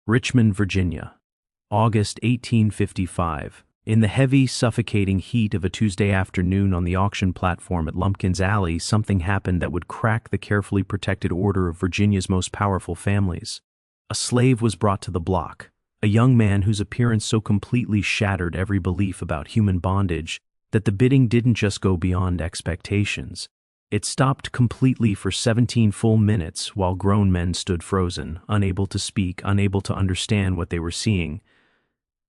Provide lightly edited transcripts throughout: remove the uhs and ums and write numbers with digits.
Richmond, Virginia, August 1855. In the heavy, suffocating heat of a Tuesday afternoon on the auction platform at Lumpkin's Alley, something happened that would crack the carefully protected order of Virginia's most powerful families. A slave was brought to the block, a young man whose appearance so completely shattered every belief about human bondage that the bidding didn't just go beyond expectations. It stopped completely for 17 full minutes while grown men stood frozen, unable to speak, unable to understand what they were seeing.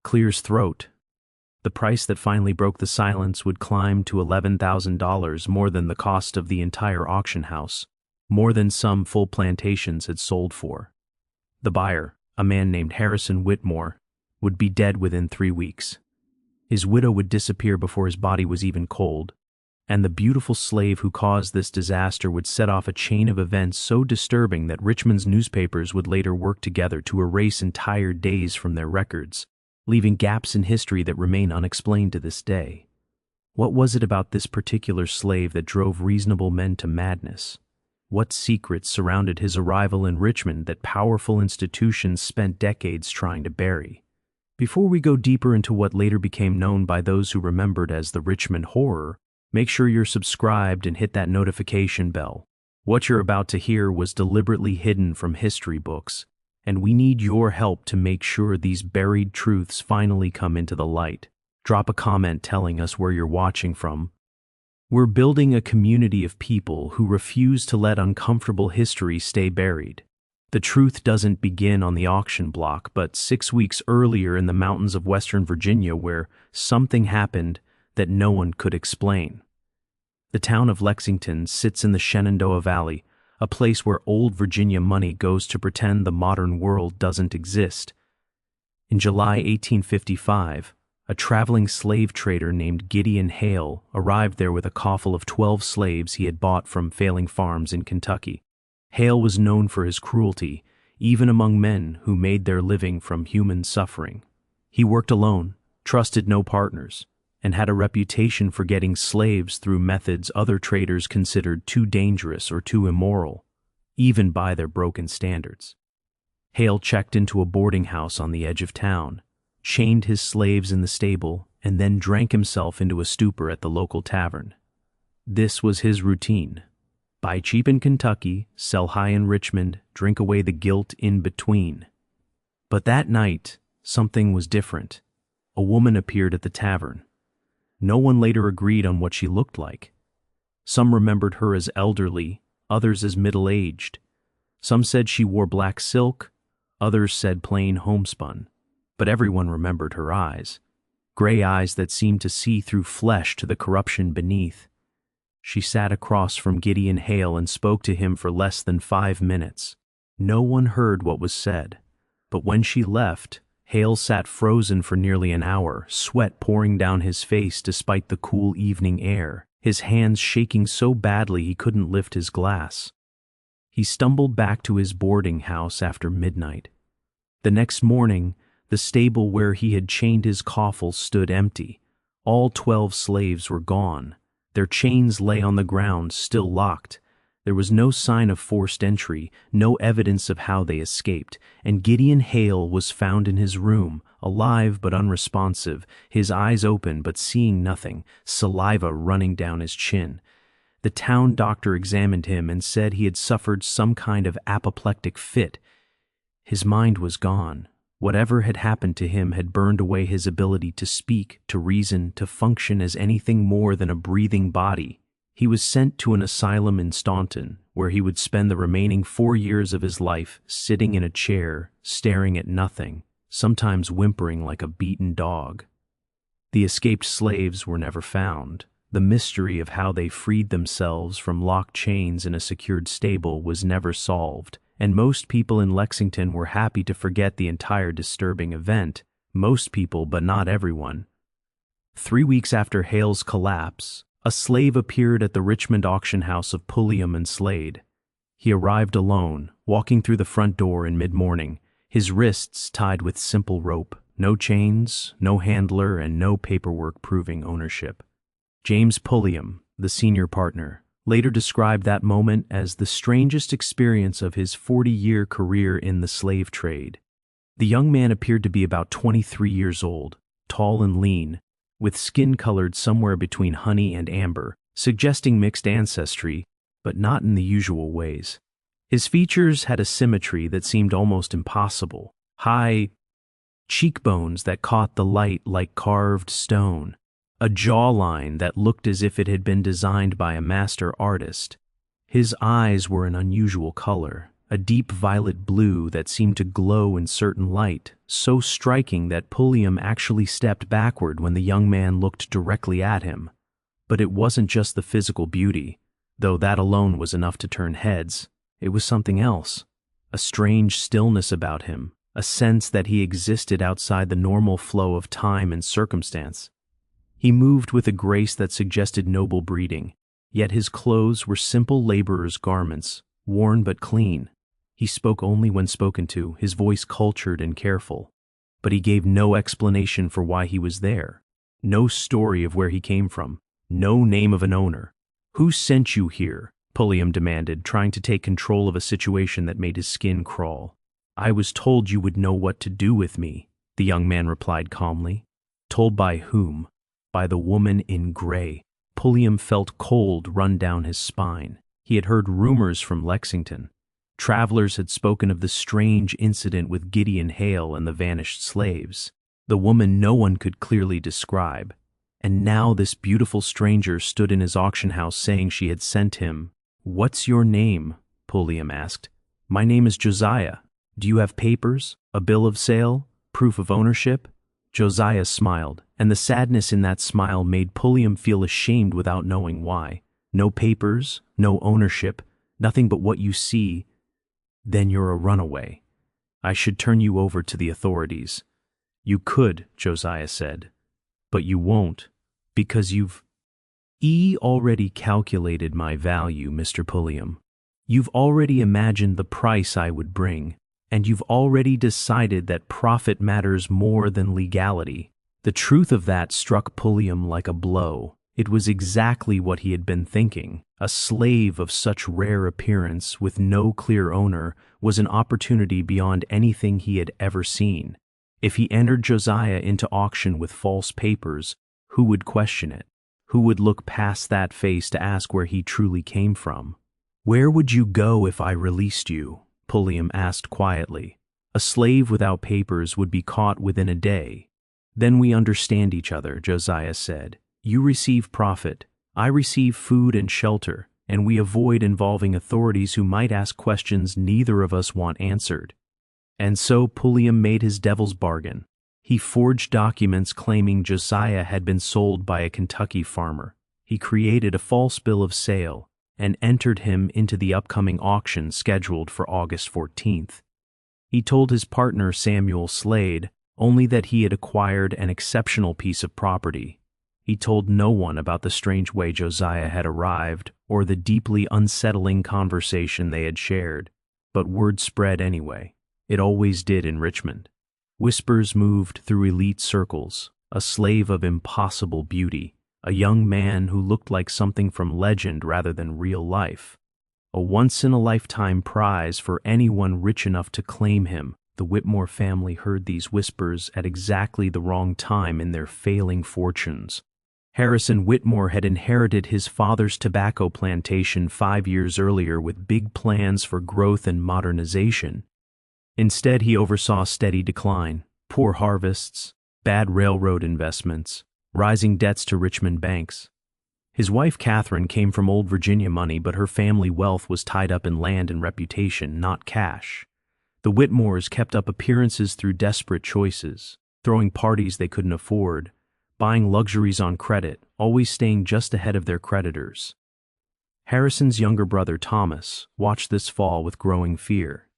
Clear's throat. The price that finally broke the silence would climb to $11,000, more than the cost of the entire auction house, more than some full plantations had sold for. The buyer, a man named Harrison Whitmore, would be dead within 3 weeks. His widow would disappear before his body was even cold, and the beautiful slave who caused this disaster would set off a chain of events so disturbing that Richmond's newspapers would later work together to erase entire days from their records, leaving gaps in history that remain unexplained to this day. What was it about this particular slave that drove reasonable men to madness? What secrets surrounded his arrival in Richmond that powerful institutions spent decades trying to bury? Before we go deeper into what later became known by those who remembered as the Richmond Horror, make sure you're subscribed and hit that notification bell. What you're about to hear was deliberately hidden from history books, and we need your help to make sure these buried truths finally come into the light. Drop a comment telling us where you're watching from. We're building a community of people who refuse to let uncomfortable history stay buried. The truth doesn't begin on the auction block, but 6 weeks earlier in the mountains of Western Virginia, where something happened that no one could explain. The town of Lexington sits in the Shenandoah Valley, a place where old Virginia money goes to pretend the modern world doesn't exist. In July 1855, a traveling slave trader named Gideon Hale arrived there with a coffle of 12 slaves he had bought from failing farms in Kentucky. Hale was known for his cruelty, even among men who made their living from human suffering. He worked alone, trusted no partners, and had a reputation for getting slaves through methods other traders considered too dangerous or too immoral, even by their broken standards. Hale checked into a boarding house on the edge of town, chained his slaves in the stable, and then drank himself into a stupor at the local tavern. This was his routine: buy cheap in Kentucky, sell high in Richmond, drink away the guilt in between. But that night, something was different. A woman appeared at the tavern. No one later agreed on what she looked like. Some remembered her as elderly, others as middle-aged. Some said she wore black silk, others said plain homespun. But everyone remembered her eyes, gray eyes that seemed to see through flesh to the corruption beneath. She sat across from Gideon Hale and spoke to him for less than 5 minutes. No one heard what was said, but when she left, Hale sat frozen for nearly an hour, sweat pouring down his face despite the cool evening air, his hands shaking so badly he couldn't lift his glass. He stumbled back to his boarding house after midnight. The next morning, the stable where he had chained his coffle stood empty. All 12 slaves were gone. Their chains lay on the ground, still locked. There was no sign of forced entry, no evidence of how they escaped, and Gideon Hale was found in his room, alive but unresponsive, his eyes open but seeing nothing, saliva running down his chin. The town doctor examined him and said he had suffered some kind of apoplectic fit. His mind was gone. Whatever had happened to him had burned away his ability to speak, to reason, to function as anything more than a breathing body. He was sent to an asylum in Staunton, where he would spend the remaining 4 years of his life sitting in a chair, staring at nothing, sometimes whimpering like a beaten dog. The escaped slaves were never found. The mystery of how they freed themselves from locked chains in a secured stable was never solved, and most people in Lexington were happy to forget the entire disturbing event. Most people, but not everyone. 3 weeks after Hale's collapse, a slave appeared at the Richmond auction house of Pulliam and Slade. He arrived alone, walking through the front door in mid-morning, his wrists tied with simple rope, no chains, no handler, and no paperwork proving ownership. James Pulliam, the senior partner, later described that moment as the strangest experience of his 40-year career in the slave trade. The young man appeared to be about 23 years old, tall and lean, with skin colored somewhere between honey and amber, suggesting mixed ancestry, but not in the usual ways. His features had a symmetry that seemed almost impossible. High cheekbones that caught the light like carved stone, a jawline that looked as if it had been designed by a master artist. His eyes were an unusual color, a deep violet blue that seemed to glow in certain light, so striking that Pulliam actually stepped backward when the young man looked directly at him. But it wasn't just the physical beauty, though that alone was enough to turn heads. It was something else, a strange stillness about him, a sense that he existed outside the normal flow of time and circumstance. He moved with a grace that suggested noble breeding, yet his clothes were simple laborer's garments, worn but clean. He spoke only when spoken to, his voice cultured and careful. But he gave no explanation for why he was there, no story of where he came from, no name of an owner. "Who sent you here?" Pulliam demanded, trying to take control of a situation that made his skin crawl. "I was told you would know what to do with me," the young man replied calmly. "Told by whom?" "By the woman in gray." Pulliam felt cold run down his spine. He had heard rumors from Lexington. Travelers had spoken of the strange incident with Gideon Hale and the vanished slaves, the woman no one could clearly describe. And now this beautiful stranger stood in his auction house saying she had sent him. "What's your name?" Pulliam asked. "My name is Josiah. Do you have papers? A bill of sale? Proof of ownership?" Josiah smiled, and the sadness in that smile made Pulliam feel ashamed without knowing why. "No papers, no ownership, nothing but what you see. Then you're a runaway. I should turn you over to the authorities." "You could," Josiah said, "but you won't, because you've already calculated my value, Mr. Pulliam. You've already imagined the price I would bring, and you've already decided that profit matters more than legality." The truth of that struck Pulliam like a blow. It was exactly what he had been thinking. A slave of such rare appearance, with no clear owner, was an opportunity beyond anything he had ever seen. If he entered Josiah into auction with false papers, who would question it? Who would look past that face to ask where he truly came from? "Where would you go if I released you?" Pulliam asked quietly. "A slave without papers would be caught within a day." "Then we understand each other," Josiah said. "You receive profit, I receive food and shelter, and we avoid involving authorities who might ask questions neither of us want answered." And so Pulliam made his devil's bargain. He forged documents claiming Josiah had been sold by a Kentucky farmer. He created a false bill of sale and entered him into the upcoming auction scheduled for August 14th. He told his partner Samuel Slade only that he had acquired an exceptional piece of property. He told no one about the strange way Josiah had arrived or the deeply unsettling conversation they had shared, but word spread anyway. It always did in Richmond. Whispers moved through elite circles, a slave of impossible beauty, a young man who looked like something from legend rather than real life. A once-in-a-lifetime prize for anyone rich enough to claim him. The Whitmore family heard these whispers at exactly the wrong time in their failing fortunes. Harrison Whitmore had inherited his father's tobacco plantation 5 years earlier with big plans for growth and modernization. Instead, he oversaw steady decline, poor harvests, bad railroad investments, rising debts to Richmond banks. His wife Catherine came from old Virginia money, but her family wealth was tied up in land and reputation, not cash. The Whitmores kept up appearances through desperate choices, throwing parties they couldn't afford, buying luxuries on credit, always staying just ahead of their creditors. Harrison's younger brother Thomas watched this fall with growing fear.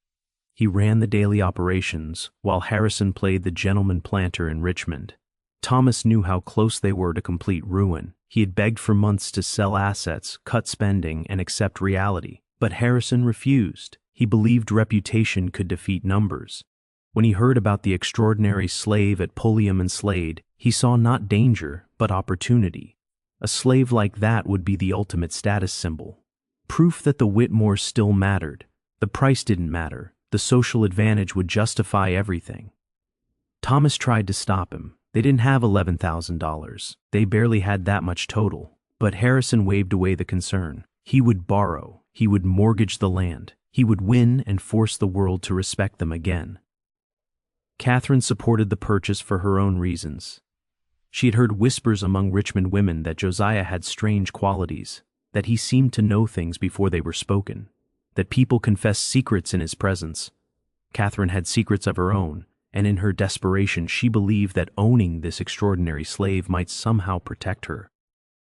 He ran the daily operations, while Harrison played the gentleman planter in Richmond. Thomas knew how close they were to complete ruin. He had begged for months to sell assets, cut spending, and accept reality. But Harrison refused. He believed reputation could defeat numbers. When he heard about the extraordinary slave at Pulliam and Slade, he saw not danger, but opportunity. A slave like that would be the ultimate status symbol. Proof that the Whitmores still mattered. The price didn't matter. The social advantage would justify everything. Thomas tried to stop him. They didn't have $11,000. They barely had that much total. But Harrison waved away the concern. He would borrow. He would mortgage the land. He would win and force the world to respect them again. Catherine supported the purchase for her own reasons. She had heard whispers among Richmond women that Josiah had strange qualities, that he seemed to know things before they were spoken, that people confessed secrets in his presence. Catherine had secrets of her own, and in her desperation she believed that owning this extraordinary slave might somehow protect her.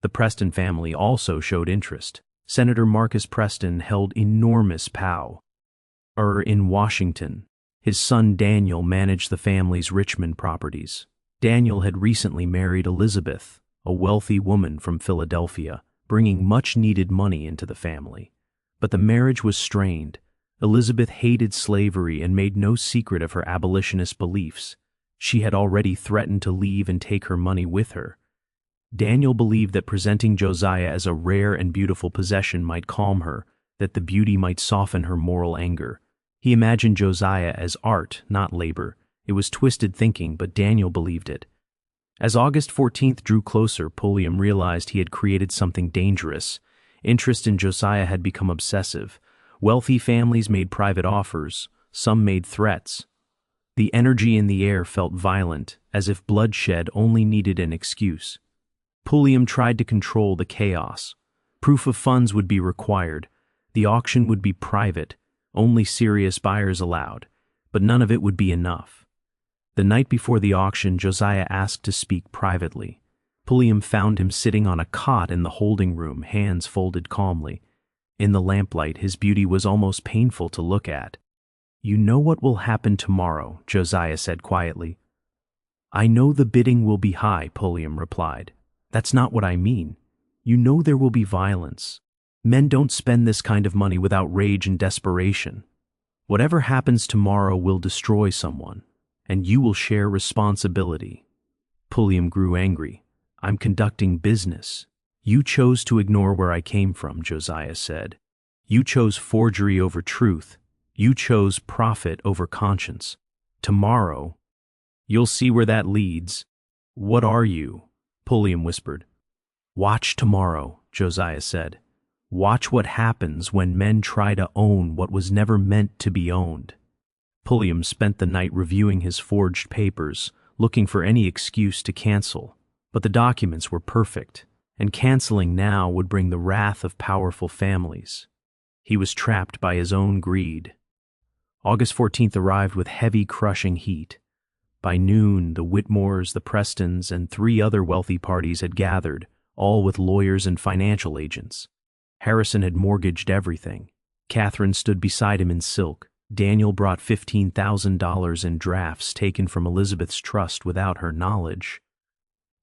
The Preston family also showed interest. Senator Marcus Preston held enormous power in Washington. His son Daniel managed the family's Richmond properties. Daniel had recently married Elizabeth, a wealthy woman from Philadelphia, bringing much-needed money into the family. But the marriage was strained. Elizabeth hated slavery and made no secret of her abolitionist beliefs. She had already threatened to leave and take her money with her. Daniel believed that presenting Josiah as a rare and beautiful possession might calm her, that the beauty might soften her moral anger. He imagined Josiah as art, not labor. It was twisted thinking, but Daniel believed it. As August 14th drew closer, Pulliam realized he had created something dangerous. Interest in Josiah had become obsessive. Wealthy families made private offers. Some made threats. The energy in the air felt violent, as if bloodshed only needed an excuse. Pulliam tried to control the chaos. Proof of funds would be required. The auction would be private, only serious buyers allowed, but none of it would be enough. The night before the auction, Josiah asked to speak privately. Pulliam found him sitting on a cot in the holding room, hands folded calmly. In the lamplight, his beauty was almost painful to look at. "You know what will happen tomorrow," Josiah said quietly. "I know the bidding will be high," Pulliam replied. "That's not what I mean. You know there will be violence. Men don't spend this kind of money without rage and desperation. Whatever happens tomorrow will destroy someone, and you will share responsibility." Pulliam grew angry. "I'm conducting business. You chose to ignore where I came from," Josiah said. "You chose forgery over truth. You chose profit over conscience. Tomorrow, you'll see where that leads." "What are you?" Pulliam whispered. "Watch tomorrow," Josiah said. "Watch what happens when men try to own what was never meant to be owned." Pulliam spent the night reviewing his forged papers, looking for any excuse to cancel. But the documents were perfect, and canceling now would bring the wrath of powerful families. He was trapped by his own greed. August 14th arrived with heavy, crushing heat. By noon, the Whitmores, the Prestons, and 3 other wealthy parties had gathered, all with lawyers and financial agents. Harrison had mortgaged everything. Catherine stood beside him in silk. Daniel brought $15,000 in drafts taken from Elizabeth's trust without her knowledge.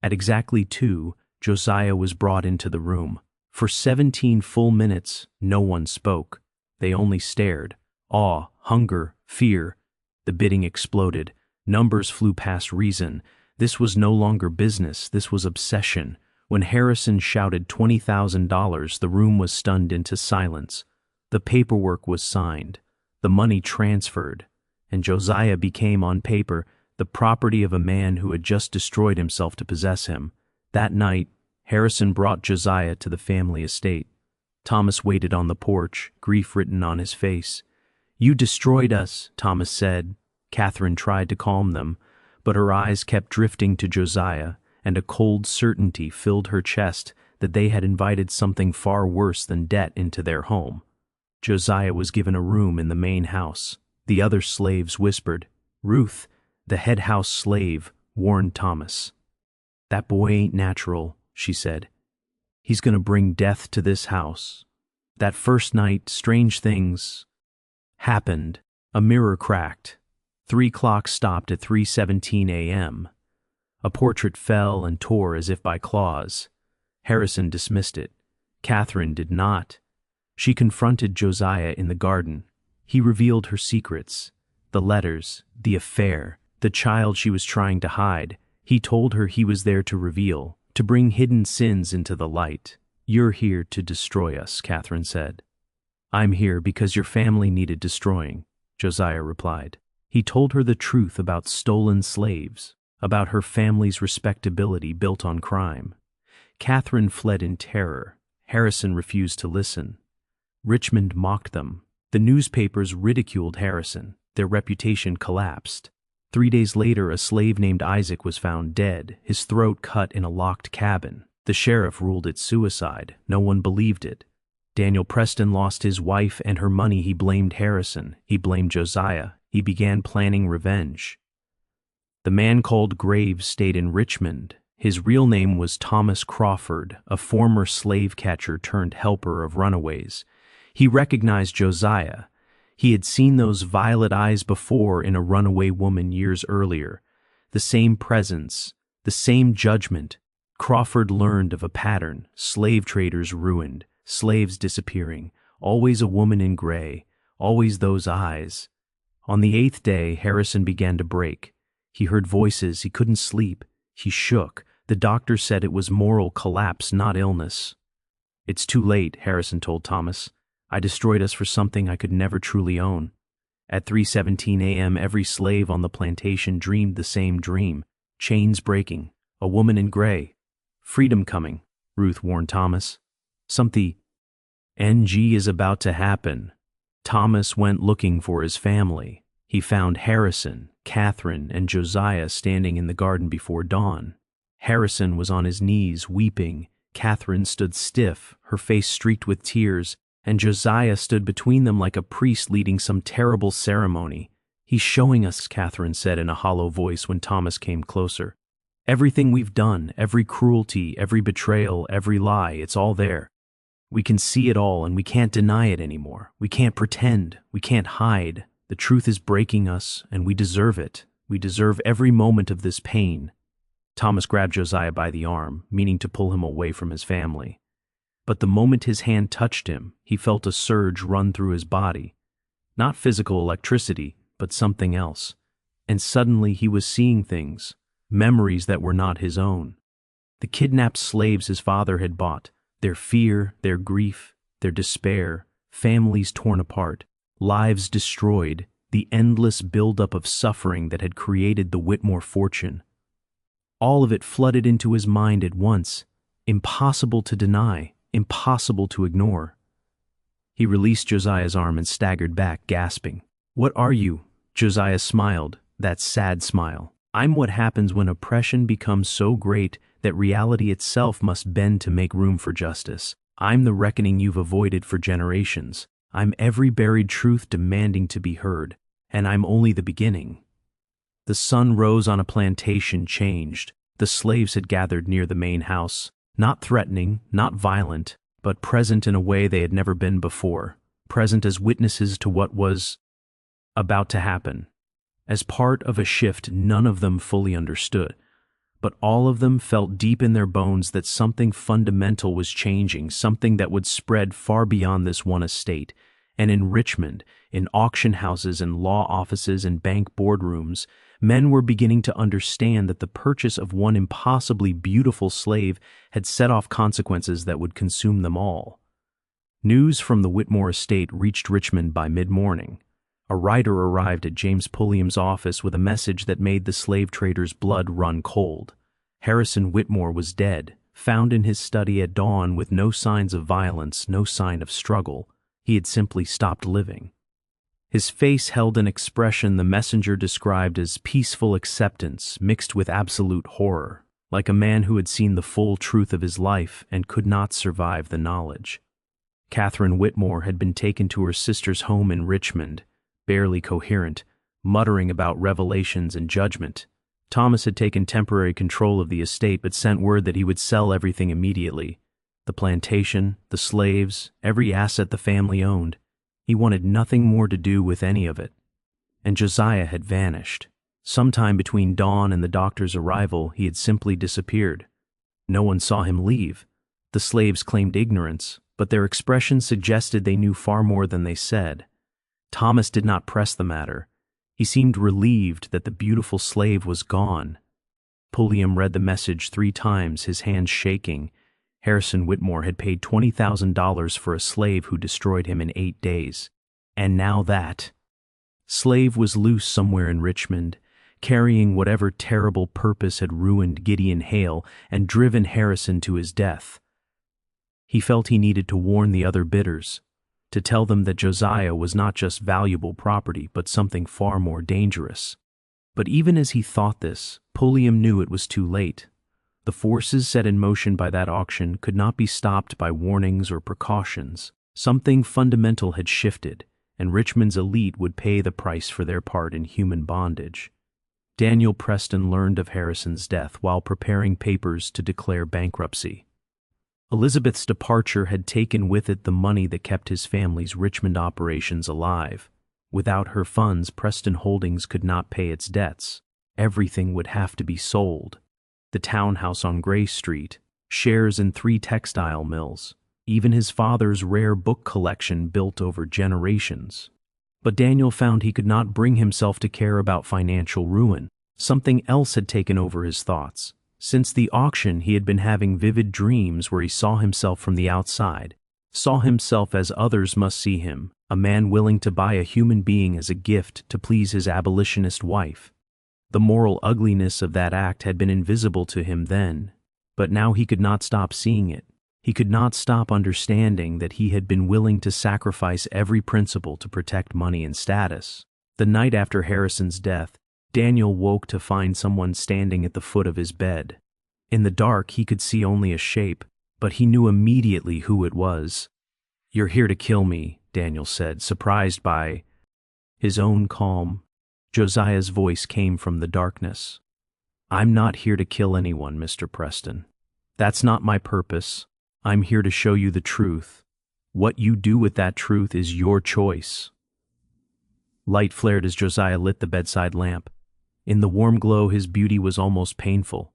At exactly 2, Josiah was brought into the room. For 17 full minutes, no one spoke. They only stared. Awe, hunger, fear. The bidding exploded. Numbers flew past reason. This was no longer business, this was obsession. When Harrison shouted $20,000, the room was stunned into silence. The paperwork was signed, the money transferred, and Josiah became, on paper, the property of a man who had just destroyed himself to possess him. That night, Harrison brought Josiah to the family estate. Thomas waited on the porch, grief written on his face. "You destroyed us," Thomas said. Catherine tried to calm them, but her eyes kept drifting to Josiah, and a cold certainty filled her chest that they had invited something far worse than debt into their home. Josiah was given a room in the main house. The other slaves whispered. Ruth, the head house slave, warned Thomas. "That boy ain't natural," she said. "He's going to bring death to this house." That first night, strange things happened. A mirror cracked. 3 clocks stopped at 3:17 a.m. A portrait fell and tore as if by claws. Harrison dismissed it. Catherine did not. She confronted Josiah in the garden. He revealed her secrets, the letters, the affair, the child she was trying to hide. He told her he was there to reveal, to bring hidden sins into the light. "You're here to destroy us," Catherine said. "I'm here because your family needed destroying," Josiah replied. He told her the truth about stolen slaves, about her family's respectability built on crime. Catherine fled in terror. Harrison refused to listen. Richmond mocked them. The newspapers ridiculed Harrison. Their reputation collapsed. 3 days later, a slave named Isaac was found dead, his throat cut in a locked cabin. The sheriff ruled it suicide. No one believed it. Daniel Preston lost his wife and her money. He blamed Harrison. He blamed Josiah. He began planning revenge. The man called Graves stayed in Richmond. His real name was Thomas Crawford, a former slave catcher turned helper of runaways. He recognized Josiah. He had seen those violet eyes before in a runaway woman years earlier. The same presence, the same judgment. Crawford learned of a pattern: slave traders ruined, slaves disappearing, always a woman in gray, always those eyes. On the 8th day, Harrison began to break. He heard voices. He couldn't sleep. He shook. The doctor said it was moral collapse, not illness. "It's too late," Harrison told Thomas. "I destroyed us for something I could never truly own." At 3:17 a.m., every slave on the plantation dreamed the same dream. Chains breaking. A woman in gray. "Freedom coming," Ruth warned Thomas. "Something NG is about to happen." Thomas went looking for his family. He found Harrison, Catherine, and Josiah standing in the garden before dawn. Harrison was on his knees, weeping. Catherine stood stiff, her face streaked with tears, and Josiah stood between them like a priest leading some terrible ceremony. "He's showing us," Catherine said in a hollow voice when Thomas came closer. "Everything we've done, every cruelty, every betrayal, every lie, it's all there. We can see it all, and we can't deny it anymore. We can't pretend. We can't hide. The truth is breaking us, and we deserve it. We deserve every moment of this pain." Thomas grabbed Josiah by the arm, meaning to pull him away from his family. But the moment his hand touched him, he felt a surge run through his body. Not physical electricity, but something else. And suddenly he was seeing things, memories that were not his own. The kidnapped slaves his father had bought, their fear, their grief, their despair, families torn apart, lives destroyed, the endless buildup of suffering that had created the Whitmore fortune. All of it flooded into his mind at once, impossible to deny, impossible to ignore. He released Josiah's arm and staggered back, gasping. "What are you?" Josiah smiled, that sad smile. "I'm what happens when oppression becomes so great that reality itself must bend to make room for justice. I'm the reckoning you've avoided for generations. I'm every buried truth demanding to be heard, and I'm only the beginning." The sun rose on a plantation changed. The slaves had gathered near the main house, not threatening, not violent, but present in a way they had never been before, present as witnesses to what was about to happen. As part of a shift none of them fully understood, but all of them felt deep in their bones that something fundamental was changing, something that would spread far beyond this one estate. And in Richmond, in auction houses and law offices and bank boardrooms, men were beginning to understand that the purchase of one impossibly beautiful slave had set off consequences that would consume them all. News from the Whitmore estate reached Richmond by mid-morning. A writer arrived at James Pulliam's office with a message that made the slave trader's blood run cold. Harrison Whitmore was dead, found in his study at dawn with no signs of violence, no sign of struggle. He had simply stopped living. His face held an expression the messenger described as peaceful acceptance mixed with absolute horror, like a man who had seen the full truth of his life and could not survive the knowledge. Catherine Whitmore had been taken to her sister's home in Richmond, barely coherent, muttering about revelations and judgment. Thomas had taken temporary control of the estate but sent word that he would sell everything immediately. The plantation, the slaves, every asset the family owned. He wanted nothing more to do with any of it. And Josiah had vanished. Sometime between dawn and the doctor's arrival, he had simply disappeared. No one saw him leave. The slaves claimed ignorance, but their expressions suggested they knew far more than they said. Thomas did not press the matter. He seemed relieved that the beautiful slave was gone. Pulliam read the message 3 times, his hands shaking. Harrison Whitmore had paid $20,000 for a slave who destroyed him in 8 days. And now that. Slave was loose somewhere in Richmond, carrying whatever terrible purpose had ruined Gideon Hale and driven Harrison to his death. He felt he needed to warn the other bidders, to tell them that Josiah was not just valuable property but something far more dangerous. But even as he thought this, Pulliam knew it was too late. The forces set in motion by that auction could not be stopped by warnings or precautions. Something fundamental had shifted, and Richmond's elite would pay the price for their part in human bondage. Daniel Preston learned of Harrison's death while preparing papers to declare bankruptcy. Elizabeth's departure had taken with it the money that kept his family's Richmond operations alive. Without her funds, Preston Holdings could not pay its debts. Everything would have to be sold. The townhouse on Gray Street, shares in 3 textile mills, even his father's rare book collection built over generations. But Daniel found he could not bring himself to care about financial ruin. Something else had taken over his thoughts. Since the auction, he had been having vivid dreams where he saw himself from the outside, saw himself as others must see him, a man willing to buy a human being as a gift to please his abolitionist wife. The moral ugliness of that act had been invisible to him then, but now he could not stop seeing it. He could not stop understanding that he had been willing to sacrifice every principle to protect money and status. The night after Harrison's death, Daniel woke to find someone standing at the foot of his bed. In the dark, he could see only a shape, but he knew immediately who it was. "You're here to kill me," Daniel said, surprised by his own calm. Josiah's voice came from the darkness. "I'm not here to kill anyone, Mr. Preston. That's not my purpose. I'm here to show you the truth. What you do with that truth is your choice." Light flared as Josiah lit the bedside lamp. In the warm glow, his beauty was almost painful.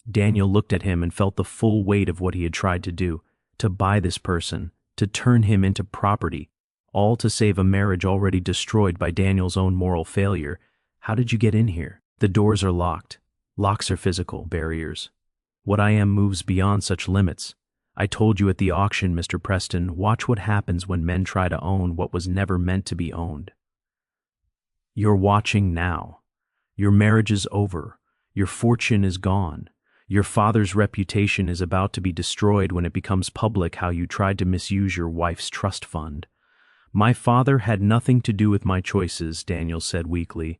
Daniel looked at him and felt the full weight of what he had tried to do, to buy this person, to turn him into property, all to save a marriage already destroyed by Daniel's own moral failure. "How did you get in here?" "The doors are locked. Locks are physical barriers. What I am moves beyond such limits. I told you at the auction, Mr. Preston, watch what happens when men try to own what was never meant to be owned. You're watching now. Your marriage is over. Your fortune is gone. Your father's reputation is about to be destroyed when it becomes public how you tried to misuse your wife's trust fund." "My father had nothing to do with my choices," Daniel said weakly.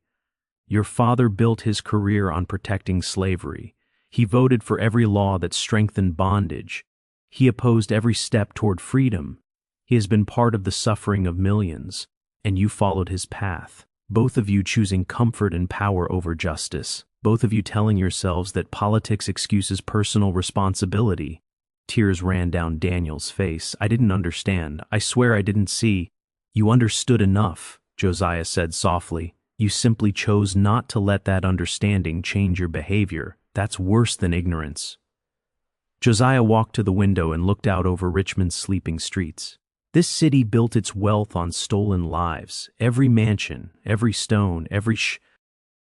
"Your father built his career on protecting slavery. He voted for every law that strengthened bondage. He opposed every step toward freedom. He has been part of the suffering of millions, and you followed his path. Both of you choosing comfort and power over justice. Both of you telling yourselves that politics excuses personal responsibility." Tears ran down Daniel's face. "I didn't understand. I swear I didn't see." "You understood enough," Josiah said softly. "You simply chose not to let that understanding change your behavior. That's worse than ignorance." Josiah walked to the window and looked out over Richmond's sleeping streets. This city built its wealth on stolen lives. Every mansion, every stone, every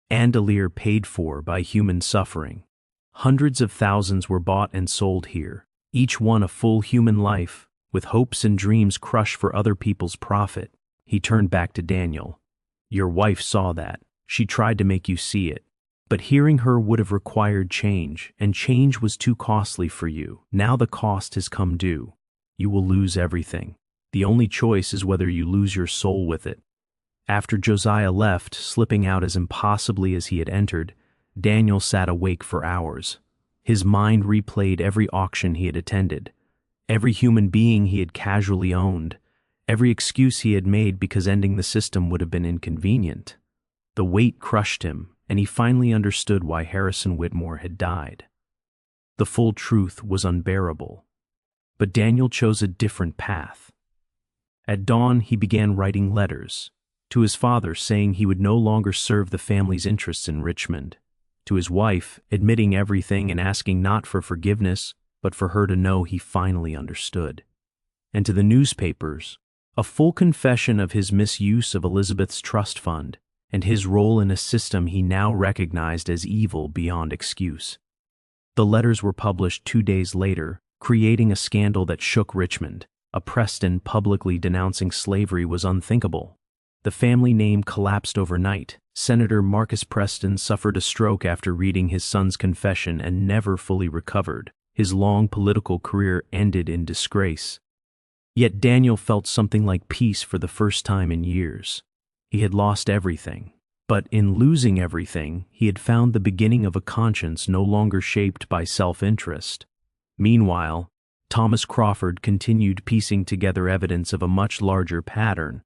chandelier paid for by human suffering. Hundreds of thousands were bought and sold here, each one a full human life, with hopes and dreams crushed for other people's profit. He turned back to Daniel. "Your wife saw that. She tried to make you see it. But hearing her would have required change, and change was too costly for you. Now the cost has come due. You will lose everything. The only choice is whether you lose your soul with it." After Josiah left, slipping out as impossibly as he had entered, Daniel sat awake for hours. His mind replayed every auction he had attended, every human being he had casually owned, every excuse he had made because ending the system would have been inconvenient. The weight crushed him, and he finally understood why Harrison Whitmore had died. The full truth was unbearable. But Daniel chose a different path. At dawn, he began writing letters to his father saying he would no longer serve the family's interests in Richmond, to his wife admitting everything and asking not for forgiveness, but for her to know he finally understood, and to the newspapers, a full confession of his misuse of Elizabeth's trust fund and his role in a system he now recognized as evil beyond excuse. The letters were published 2 days later, creating a scandal that shook Richmond. A Preston publicly denouncing slavery was unthinkable. The family name collapsed overnight. Senator Marcus Preston suffered a stroke after reading his son's confession and never fully recovered. His long political career ended in disgrace. Yet Daniel felt something like peace for the first time in years. He had lost everything. But in losing everything, he had found the beginning of a conscience no longer shaped by self-interest. Meanwhile, Thomas Crawford continued piecing together evidence of a much larger pattern.